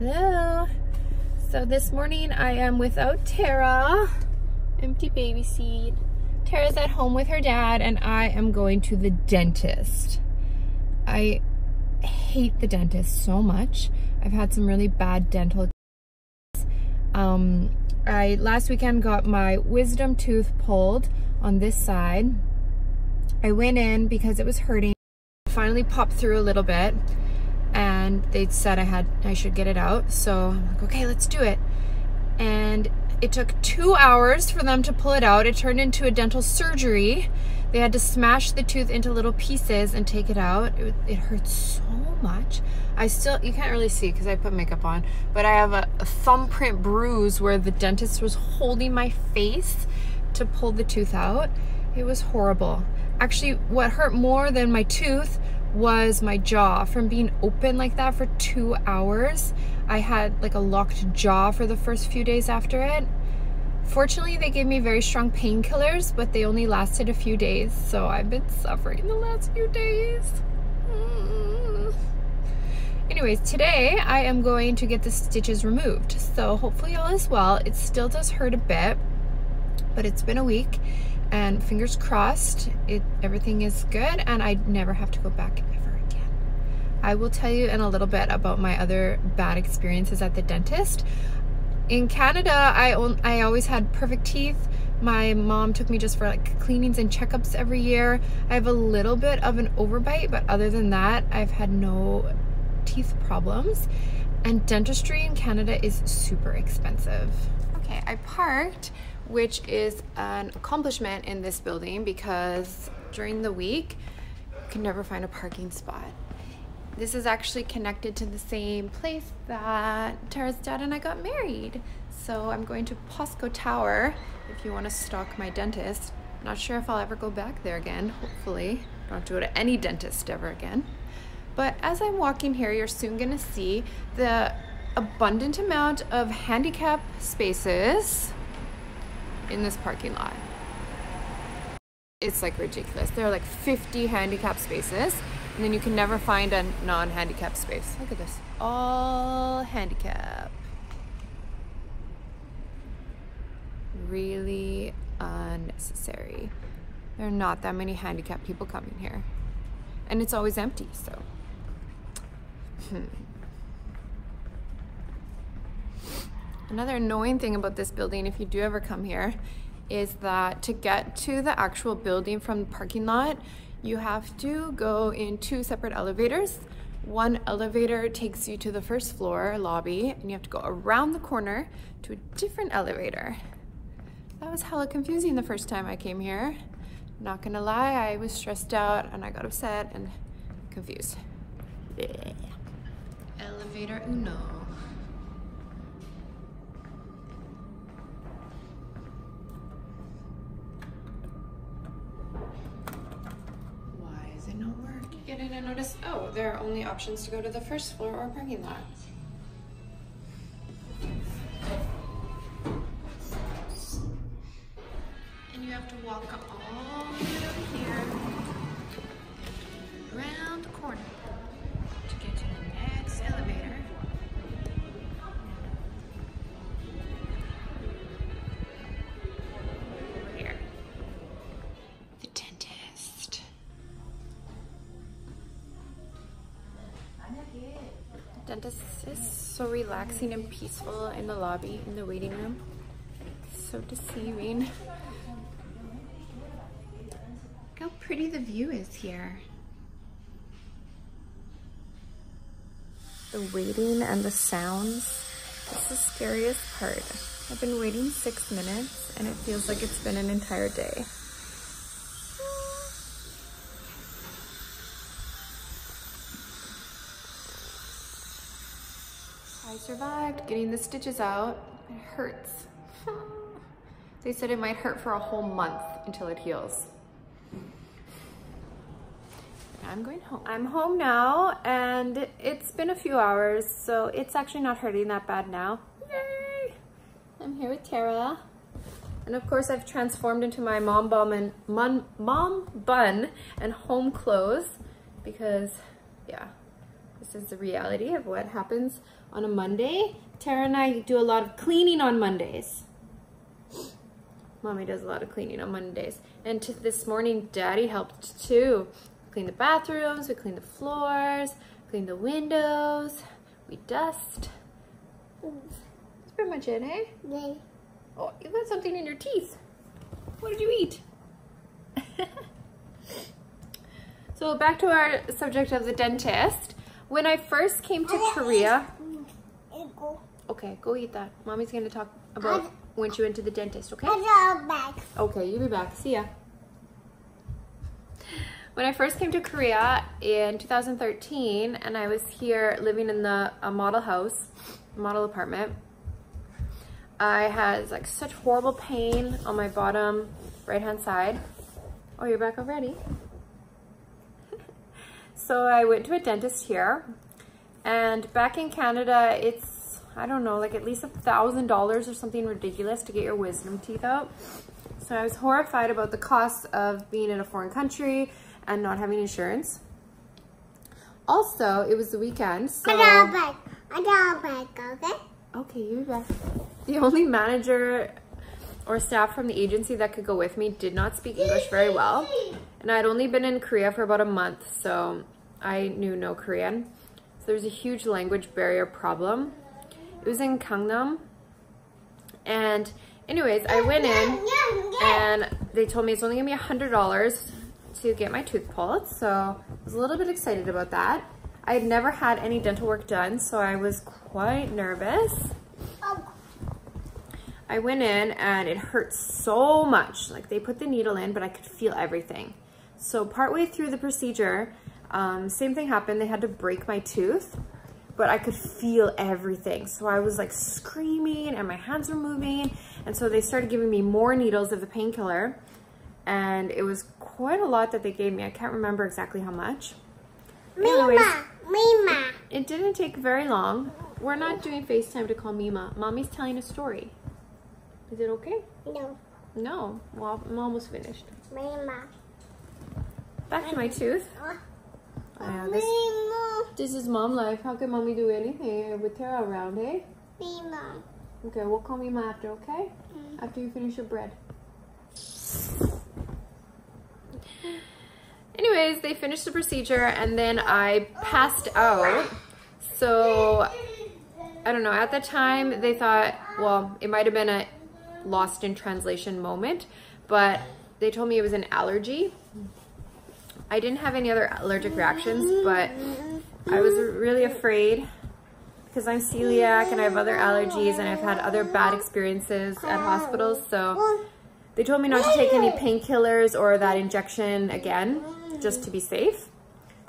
Hello. So this morning I am without Tara. Empty baby seat. Tara's at home with her dad and I am going to the dentist. I hate the dentist so much. I've had some really bad dental. I last weekend got my wisdom tooth pulled on this side. I went in because it was hurting. Finally popped through a little bit and they said I should get it out. So I'm like, okay, let's do it. And it took 2 hours for them to pull it out. It turned into a dental surgery. They had to smash the tooth into little pieces and take it out. It hurts so much. You can't really see because I put makeup on, but I have a thumbprint bruise where the dentist was holding my face to pull the tooth out. It was horrible. Actually, what hurt more than my tooth was my jaw. From being open like that for 2 hours, I had like a locked jaw for the first few days after it. Fortunately, they gave me very strong painkillers, but they only lasted a few days, so I've been suffering the last few days. Anyways, today I am going to get the stitches removed, so hopefully all is well. It still does hurt a bit, but it's been a week, and fingers crossed everything is good and I never have to go back ever again. I will tell you in a little bit about my other bad experiences at the dentist. In Canada, I always had perfect teeth. My mom took me just for like cleanings and checkups every year. I have a little bit of an overbite, but other than that, I've had no teeth problems. And dentistry in Canada is super expensive. Okay, I parked, which is an accomplishment in this building because during the week, you can never find a parking spot. This is actually connected to the same place that Tara's dad and I got married. So I'm going to Posco Tower if you want to stalk my dentist. Not sure if I'll ever go back there again, hopefully. Don't have to go to any dentist ever again. But as I'm walking here, you're soon gonna see the abundant amount of handicap spaces in this parking lot. It's like ridiculous. There are like 50 handicap spaces. And then you can never find a non-handicap space. Look at this, all handicap. Really unnecessary. There are not that many handicapped people coming here. And it's always empty, so. Another annoying thing about this building, if you do ever come here, is that to get to the actual building from the parking lot, you have to go in 2 separate elevators. One elevator takes you to the first floor lobby, and you have to go around the corner to a different elevator. That was hella confusing the first time I came here. Not gonna lie, I was stressed out and I got upset and confused. Yeah. Elevator uno. Get in and notice, oh, there are only options to go to the first floor or parking lot. And you have to walk all the way over here, around the corner to get to the next elevator. Over here. The dentist. Dentist is so relaxing and peaceful in the lobby, in the waiting room. So deceiving. Look how pretty the view is here. The waiting and the sounds. That's the scariest part. I've been waiting 6 minutes and it feels like it's been an entire day. I survived getting the stitches out. It hurts. They said it might hurt for a whole month until it heals. I'm going home. I'm home now and it's been a few hours, so it's actually not hurting that bad now. Yay! I'm here with Tara. And of course I've transformed into my mom bun and home clothes because, yeah, this This is the reality of what happens on a Monday. Tara and I do a lot of cleaning on Mondays. Mommy does a lot of cleaning on Mondays. And this morning, Daddy helped too. Clean the bathrooms, we clean the floors, clean the windows, we dust. That's pretty much it, eh? Yeah. Oh, you got something in your teeth. What did you eat? So back to our subject of the dentist. When I first came to Korea, okay, go eat that. Mommy's gonna talk about when she went to the dentist, okay? Okay, you'll be back. See ya. When I first came to Korea in 2013, and I was here living in a model house, model apartment, I had like such horrible pain on my bottom right-hand side. Oh, you're back already? So I went to a dentist here, and back in Canada, it's, I don't know, like at least $1,000 or something ridiculous to get your wisdom teeth out. So I was horrified about the cost of being in a foreign country and not having insurance. Also, it was the weekend, so... I got back, okay? Okay, you're back. The only manager or staff from the agency that could go with me did not speak English very well. And I'd only been in Korea for about a month, so I knew no Korean. So there was a huge language barrier problem. It was in Gangnam. And anyways, I went in and they told me it's only gonna be $100 to get my tooth pulled. So I was a little bit excited about that. I had never had any dental work done, so I was quite nervous. I went in and it hurt so much. Like they put the needle in, but I could feel everything. So partway through the procedure, same thing happened. They had to break my tooth, but I could feel everything. So I was like screaming and my hands were moving. And so they started giving me more needles of the painkiller. And it was quite a lot that they gave me. I can't remember exactly how much. Anyways, Mima. it didn't take very long. We're not doing FaceTime to call Mima. Mommy's telling a story. Is it okay? No. No. Well, I'm almost finished. Mima. Back to my tooth. This is mom life. How can mommy do anything with Tera around, eh? Mima. Okay, we'll call Mima after, okay? After you finish your bread. Anyways, they finished the procedure and then I passed out. So, I don't know, at the time they thought, well, it might have been a lost in translation moment, but they told me it was an allergy. I didn't have any other allergic reactions, but I was really afraid because I'm celiac and I have other allergies and I've had other bad experiences at hospitals. So they told me not to take any painkillers or that injection again, just to be safe.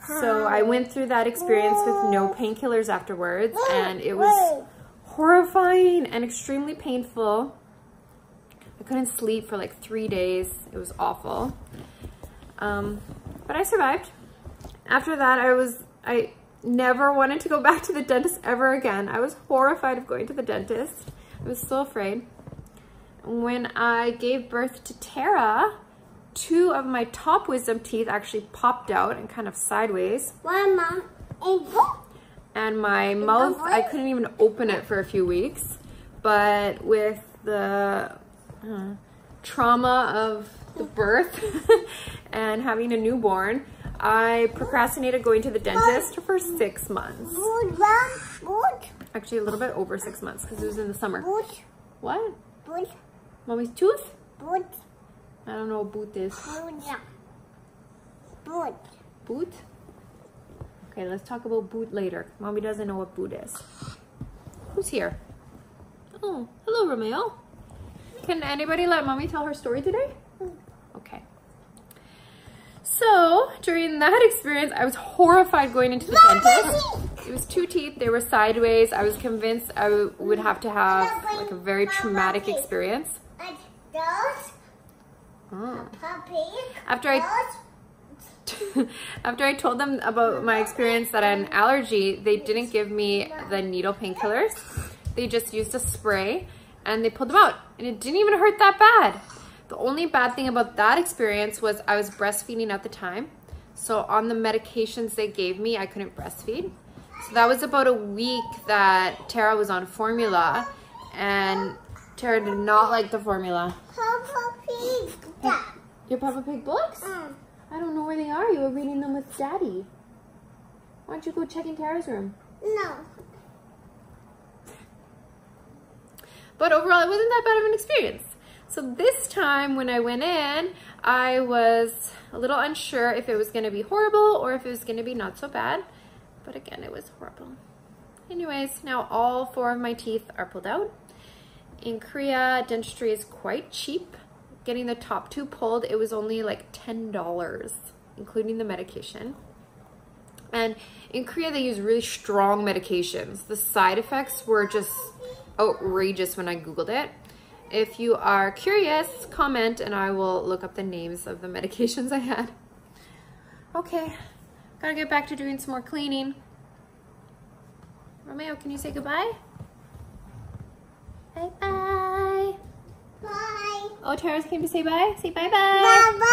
So I went through that experience with no painkillers afterwards, and it was horrifying and extremely painful. I couldn't sleep for like 3 days. It was awful. But I survived. After that, I never wanted to go back to the dentist ever again. I was horrified of going to the dentist. I was so afraid. When I gave birth to Tera, 2 of my top wisdom teeth actually popped out and kind of sideways. Mama. And my mouth, I couldn't even open it for a few weeks. But with the trauma of the birth and having a newborn, I procrastinated going to the dentist for 6 months. Actually, a little bit over 6 months because it was in the summer. What? Mommy's tooth? I don't know what boot is. Boot? Okay, let's talk about boot later. Mommy doesn't know what boot is. Who's here? Oh, hello, Romeo. Can anybody let Mommy tell her story today? Okay. So, during that experience, I was horrified going into the dentist. It was 2 teeth. They were sideways. I was convinced I would have to have like a very traumatic experience. After I told them about my experience that I had an allergy, they didn't give me the needle painkillers. They just used a spray and they pulled them out, and it didn't even hurt that bad. The only bad thing about that experience was I was breastfeeding at the time. So on the medications they gave me, I couldn't breastfeed. So that was about a week that Tara was on formula, and Tara did not like the formula. Papa Pig. Your Peppa Pig books? I don't know where they are. You were reading them with Daddy. Why don't you go check in Tara's room? No. But overall, it wasn't that bad of an experience. So this time when I went in, I was a little unsure if it was going to be horrible or if it was going to be not so bad. But again, it was horrible. Anyways, now all 4 of my teeth are pulled out. In Korea, dentistry is quite cheap. Getting the top 2 pulled, it was only like $10, including the medication. And in Korea, they use really strong medications. The side effects were just outrageous when I Googled it. If you are curious, comment and I will look up the names of the medications I had. Okay, gotta get back to doing some more cleaning. Romeo, can you say goodbye? Bye-bye. Bye. Oh, Tara's came to say bye? Say bye-bye. Bye-bye.